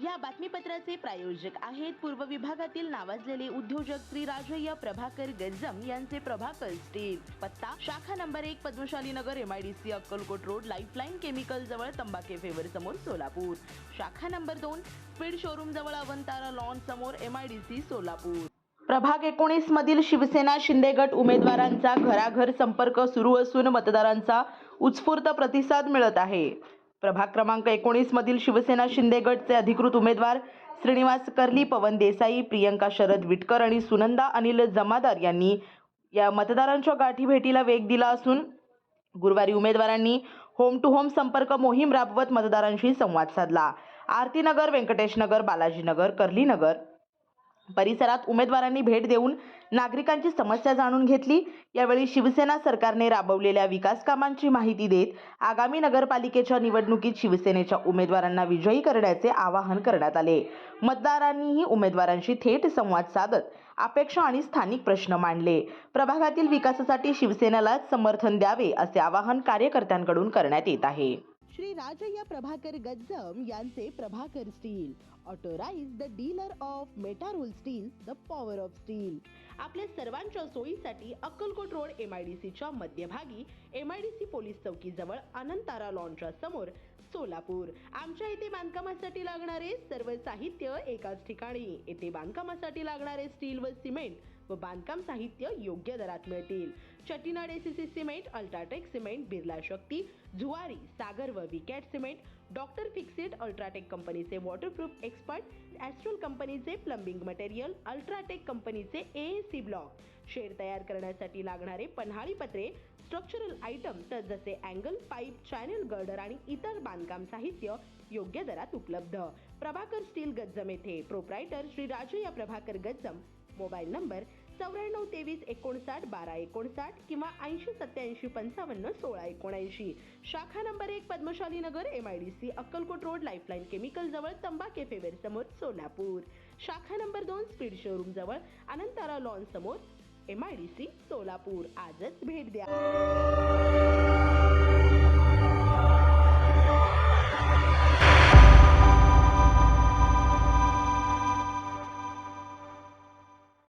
या बातमीपत्राचे प्रायोजक आहेत पूर्व विभागातील नावाजलेले उद्योजक श्री राजय्या प्रभाकर गज्जम यांचे प्रभाकर स्टील। पत्ता शाखा नंबर 1 पद्मशाली नगर MIDC Akkalkot road lifeline chemical जवळ तंबाके फेवर समोर सोलापूर। शाखा नंबर 2 स्पीड शोरूम जवळ अवंतारा लॉन समोर MIDC सोलापूर। प्रभाग 19 मधील शिवसेना शिंदे गट उमेदवारांचा घराघर संपर्क सुरू असून मतदारांचा उत्स्फूर्त प्रतिसाद मिळत आहे। प्रभाग क्रमांक 19 मधील शिवसेना शिंदे गटचे अधिकृत उमेदवार श्रीनिवास कर्ली, पवन देसाई, प्रियंका शरद विटकर आणि सुनंदा अनिल जमादार यांनी या मतदारांच्या गाठी भेटीला वेग दिला असून गुरुवारी उमेदवारांनी होम टू होम संपर्क मोहीम राबवत मतदारांशी संवाद साधला। आरतीनगर, व्यंकटेशनगर, बालाजीनगर, कर्लीनगर परिसरात उमेदवारांनी भेट देऊन नागरिकांची समस्या जाणून घेतली। यावेळी शिवसेना सरकारने राबवलेल्या विकास कामांची माहिती देत आगामी नगरपालिकेच्या निवडणुकीत शिवसेनेच्या उमेदवारांना विजयी करण्याचे आवाहन करण्यात आले। मतदारांनीही उमेदवारांशी थेट संवाद साधत अपेक्षा आणि स्थानिक प्रश्न मांडले। प्रभागातील विकासासाठी शिवसेनेला समर्थन द्यावे असे आवाहन कार्यकर्त्यांकडून करण्यात येत आहे। श्री राजय्या प्रभाकर गज्जम यांचे Prabhakar steel, authorized dealer of मेटारोल steel, the power of steel. आपल्या सर्वांच्या सोयीसाठी अक्कलकोट रोड MIDCच्या मध्यभागी MIDC पोलीस चौकी जवळ अनंतारा लॉनच्या समोर सोलापूर। आमच्या इथे बांधकामासाठी लागणारे सर्व साहित्य एकाच ठिकाणी। येथे बांधकामासाठी लागणारे स्टील व सिमेंट व बांधकाम साहित्य योग्य दरात मिळतील। Chettinad ACC cement, UltraTech cement, Birla Shakti, Zuari, Sagar व Vicat cement, doctor Fixit, UltraTech कंपनीचे वॉटरप्रूफ एक्सपर्ट, ॲस्ट्रल कंपनीचे प्लंबिंग मटेरियल, अल्ट्राटेक कंपनीचे AAC ब्लॉक, शेड तयार करण्यासाठी लागणारे पन्हाळी पत्रे, स्ट्रक्चरल आयटम जसे अँगल, पाईप, चॅनल गर्डर आणि इतर बांधकाम साहित्य योग्य दरात उपलब्ध। प्रभाकर स्टील गज्जम येथे proprietor Shri Rajayya Prabhakar Gajjam. Mobile number 94 23 59 12 59 किंवा 80 87 55 16 79। शाखा नंबर 1 पद्मशाली नगर MIDC Akkalkot road lifeline chemical जवळ तंबाके फेवर समोर सोलापूर। शाखा नंबर 2 स्पीड शोरूम जवळ अनंतारा लॉन समोर MIDC सोलापूर। आजच भेट द्या।